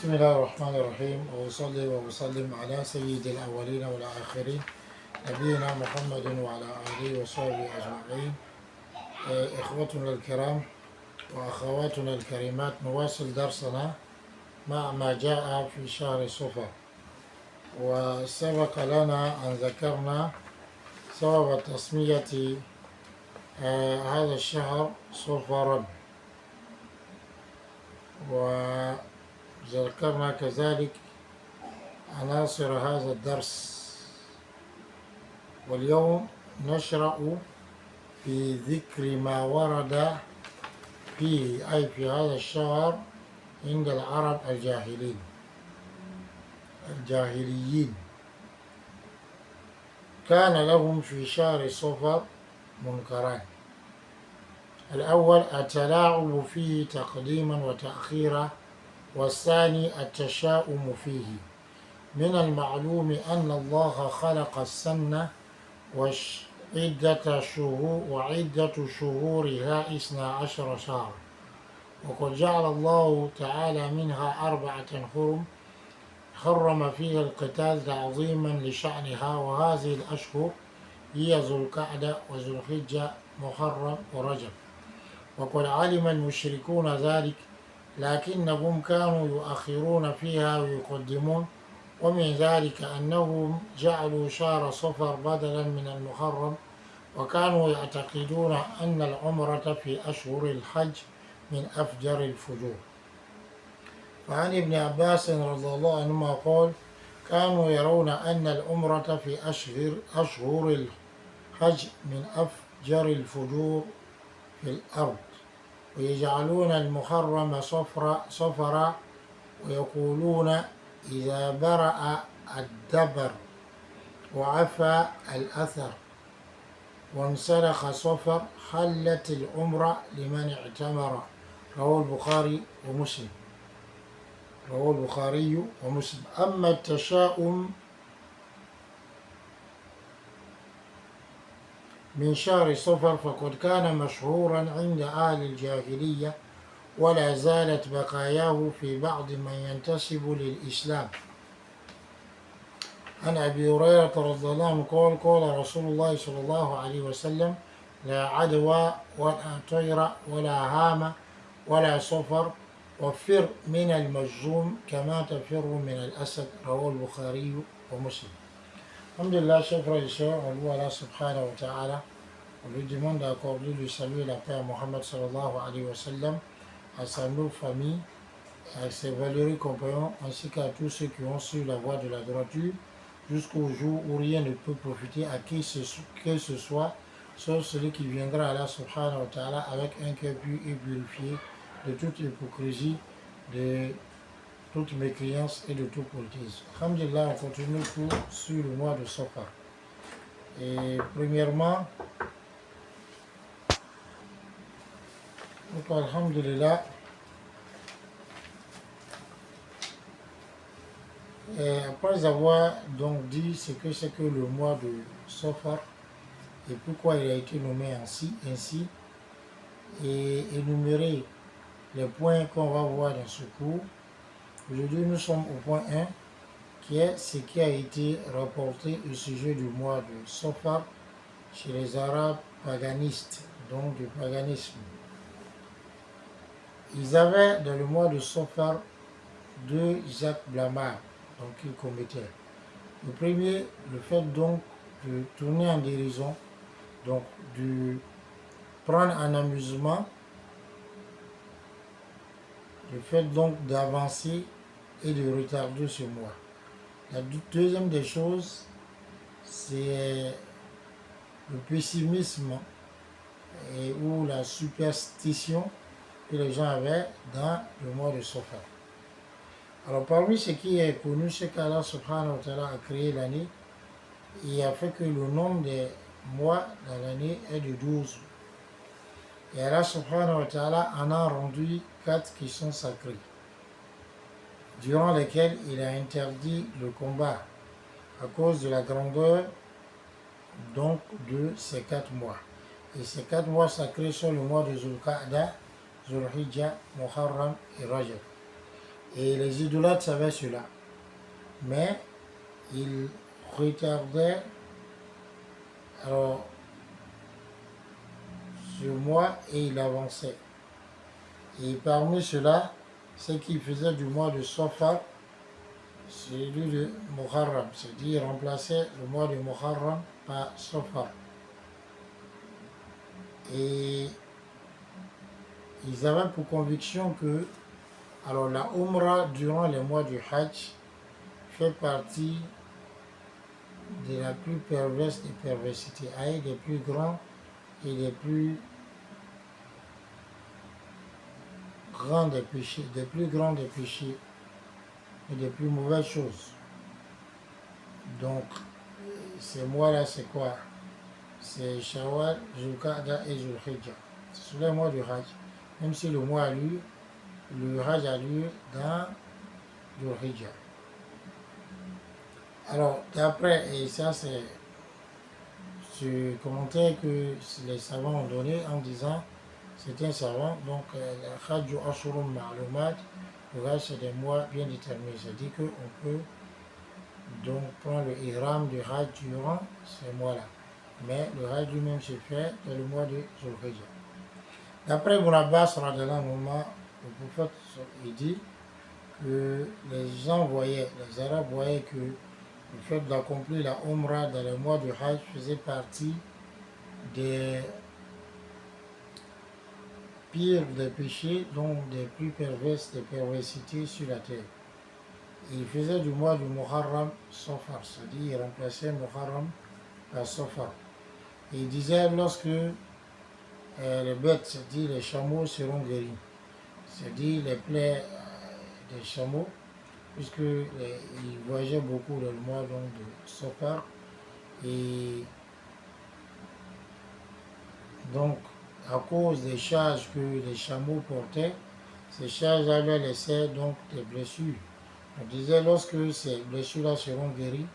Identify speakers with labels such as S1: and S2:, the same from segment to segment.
S1: بسم الله الرحمن الرحيم وأصلي وأسلم على سيد الأولين والآخرين نبينا محمد وعلى آله وصحبه أجمعين. إخوتنا الكرام وأخواتنا الكريمات، نواصل درسنا مع ما جاء في شهر صفر. وسبق لنا أن ذكرنا سبب تسمية هذا الشهر صفرا، وذكرنا كذلك عناصر هذا الدرس. واليوم نشرع في ذكر ما ورد فيه، أي في هذا الشهر، عند العرب الجاهليين. كان لهم في شهر صفر منكران: الأول التلاعب فيه تقديما وتأخيرا، والثاني التشاؤم فيه. من المعلوم أن الله خلق السنة وعدة شهورها 12 شهرا، وقد جعل الله تعالى منها 4 حرم حرم فيها القتال تعظيما لشأنها، وهذه الأشهر هي ذو القعدة وذو الحجة محرم ورجب. وقد علم المشركون ذلك، لكنهم كانوا يؤخرون فيها ويقدمون. ومن ذلك أنهم جعلوا شهر صفر بدلا من المحرم، وكانوا يعتقدون أن العمرة في أشهر الحج من أفجر الفجور. فعن ابن عباس رضي الله عنهما قال: كانوا يرون أن العمرة في أشهر الحج من أفجر الفجور في الأرض، ويجعلون المحرم صفرا، ويقولون إذا برأ الدبر وعفى الأثر وانسلخ صفر حلت العمرة لمن اعتمر. رواه البخاري ومسلم. أما التشاؤم من شهر صفر فقد كان مشهورا عند أهل الجاهلية، ولا زالت بقاياه في بعض من ينتسب للإسلام. عن أبي هريرة رضي الله عنه قال: قال رسول الله صلى الله عليه وسلم: لا عدوى ولا طير ولا هام ولا صفر، وفر من المجذوم كما تفر من الأسد. رواه البخاري ومسلم. Alhamdulillah, chers frères et sœurs, on loue Allah subhanahu wa ta'ala, on lui demande d'accorder le salut et la paix à Muhammad sallallahu alayhi wa sallam, à sa noble famille, à ses valeureux compagnons, ainsi qu'à tous ceux qui ont suivi la voie de la droiture, jusqu'au jour où rien ne peut profiter à qui que ce soit, sauf celui qui viendra à Allah subhanahu wa ta'ala avec un cœur pur et purifié de toute hypocrisie, de toute mécréance et de tout politisme. Alhamdulillah, on continue le cours sur le mois de Safar. Et premièrement, donc, alhamdulillah, après avoir donc dit ce que c'est que le mois de Safar et pourquoi il a été nommé ainsi, et énumérer les points qu'on va voir dans ce cours, aujourd'hui nous sommes au point 1, qui est ce qui a été rapporté au sujet du mois de Safar chez les Arabes paganistes, donc du paganisme. Ils avaient dans le mois de Safar 2 actes blâmables qu'ils commettaient. Le premier, le fait donc de tourner en dérision, donc de prendre en amusement, le fait donc d'avancer et de retarder ce mois. La deuxième des choses, c'est le pessimisme ou la superstition que les gens avaient dans le mois de Safar. Alors parmi ce qui est connu, c'est qu'Allah subhanahu wa ta'ala a créé l'année et a fait que le nombre des mois dans l'année est de 12. Et Allah subhanahu wa ta'ala en a rendu 4 qui sont sacrés, durant lesquels il a interdit le combat à cause de la grandeur donc de ces 4 mois. Et ces 4 mois sacrés sont le mois de Zul Qa'da, Zul Hijja, Muharram et Rajab. Et les idolâtres savaient cela. Mais ils retardaient alors, sur moi et ils avançaient. Et parmi cela, ce qui faisait du mois de Safar, celui de Muharram, c'est-à-dire remplacer le mois de Muharram par Safar. Et ils avaient pour conviction que alors la Umrah durant les mois du Hajj fait partie de la plus perverse des perversités, avec des plus grands et des plus grands des péchés, des plus grands des péchés et des plus mauvaises choses. Donc, ces mois-là, c'est quoi? C'est Shawwal, Zulqa'da et Zulhijjah. Ce sont les mois du Hajj. Même si le mois a lieu, le Hajj a lieu dans Zulhijjah. Alors, d'après, et ça c'est ce commentaire que les savants ont donné en disant, c'est un savant, donc le Hajj Ashurum Ma'lumat, le Hajj c'est des mois bien déterminés. C'est-à-dire qu'on peut donc prendre le ihram du Hajj durant ces mois-là. Mais le Hajj lui-même se fait dans le mois de Zulhijjah. D'après Ibn Abbas, le prophète il dit que les gens voyaient, les Arabes voyaient que le fait d'accomplir la Umrah dans le mois du Hajj faisait partie des pires des péchés, donc des plus perverses des perversités sur la terre. Il faisait du mois du Muharram Safar, c'est-à-dire il remplaçait Muharram par Safar. Et il disait lorsque les bêtes, c'est-à-dire les chameaux seront guéris, c'est-à-dire les plaies des chameaux, puisqu'ils voyageaient beaucoup dans le mois donc, de Safar. Et donc, à cause des charges que les chameaux portaient, ces charges-là leur laissaient donc des blessures. On disait lorsque ces blessures-là seront guéries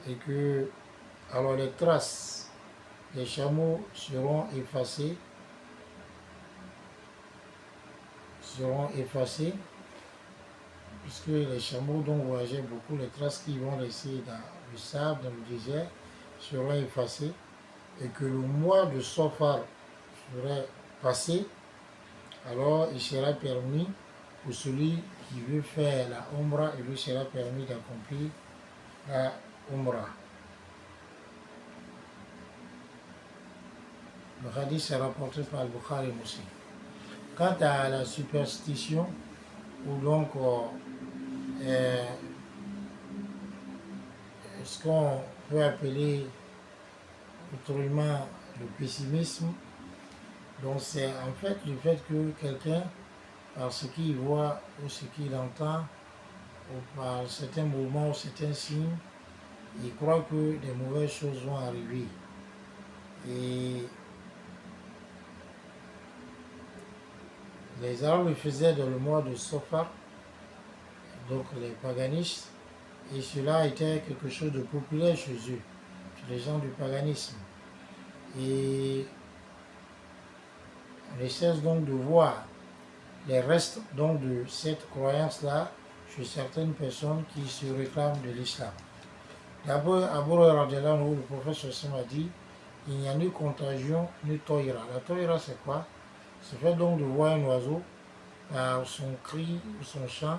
S1: et que alors les traces des chameaux seront effacées, puisque les chameaux dont voyageaient beaucoup, les traces qu'ils vont laisser dans le sable, dans le désert, seront effacées et que le mois de Safar serait passé, alors il sera permis pour celui qui veut faire la Umrah, il lui sera permis d'accomplir la Umrah. Le hadith est rapporté par le Bukhari Muslim. Quant à la superstition, ou donc ce qu'on peut appeler autrement le pessimisme, donc c'est en fait le fait que quelqu'un, par ce qu'il voit ou ce qu'il entend, ou par certains mouvements ou certains signes, il croit que des mauvaises choses vont arriver. Et les Arabes le faisaient dans le mois de Safar, donc les paganistes, et cela était quelque chose de populaire chez eux, chez les gens du paganisme. Et on ne cesse donc de voir les restes donc de cette croyance-là chez certaines personnes qui se réclament de l'islam. D'abord, Abu Huraira, le prophète a dit, il n'y a ni contagion ni toïra. La toïra c'est quoi? C'est fait donc de voir un oiseau par son cri ou son chant,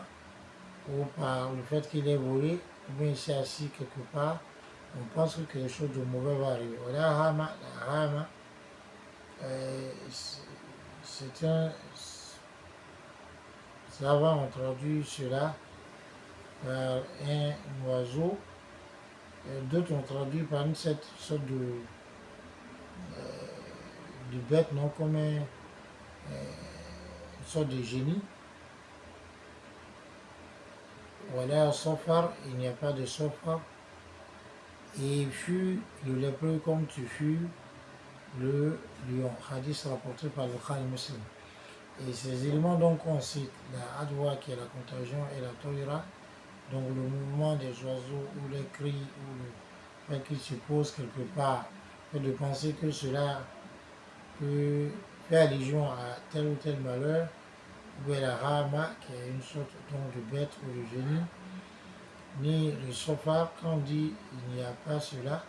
S1: ou par le fait qu'il est volé, ou bien il s'est assis quelque part, on pense que quelque chose de mauvais va arriver. La hama, c'est un savant ont traduit cela par un oiseau, d'autres ont traduit par une sorte de bête, non comme une sorte de génie. Voilà, Safar, il n'y a pas de Safar. Et fut le lépreux comme tu fus le lion. Hadith rapporté par le Bukhari Muslim. Et ces éléments donc on cite la adwa qui est la contagion et la toïra, donc le mouvement des oiseaux ou les cris ou le fait qu'ils se posent quelque part, fait de penser que cela peut faire allusion à tel ou tel malheur, ou bien la rama, qui est une sorte donc, de bête ou de génie, ni le sofar. Quand on dit il n'y a pas cela,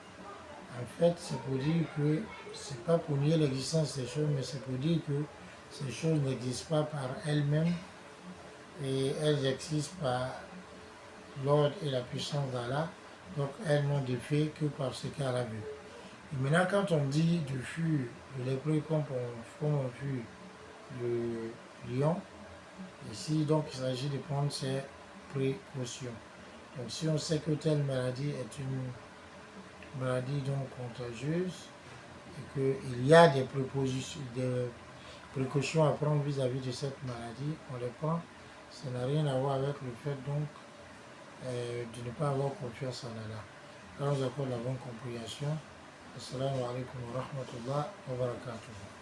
S1: en fait, c'est pour dire que c'est pas pour nier l'existence de ces choses, mais c'est pour dire que ces choses n'existent pas par elles-mêmes et elles existent par l'ordre et la puissance d'Allah. Donc elles n'ont d'effet que par ce qu'Allah veut. Et maintenant, quand on dit de fuir de lépreux comme on fuit le lion, ici donc il s'agit de prendre ses précautions. Donc si on sait que telle maladie est une maladie donc contagieuse et qu'il y a des précautions à prendre vis-à-vis de cette maladie, on les prend. Ça n'a rien à voir avec le fait donc de ne pas avoir confiance en Allah. Quand nous accorde la bonne compréhension, assalamu alaikum wa rahmatullah wa barakatuh.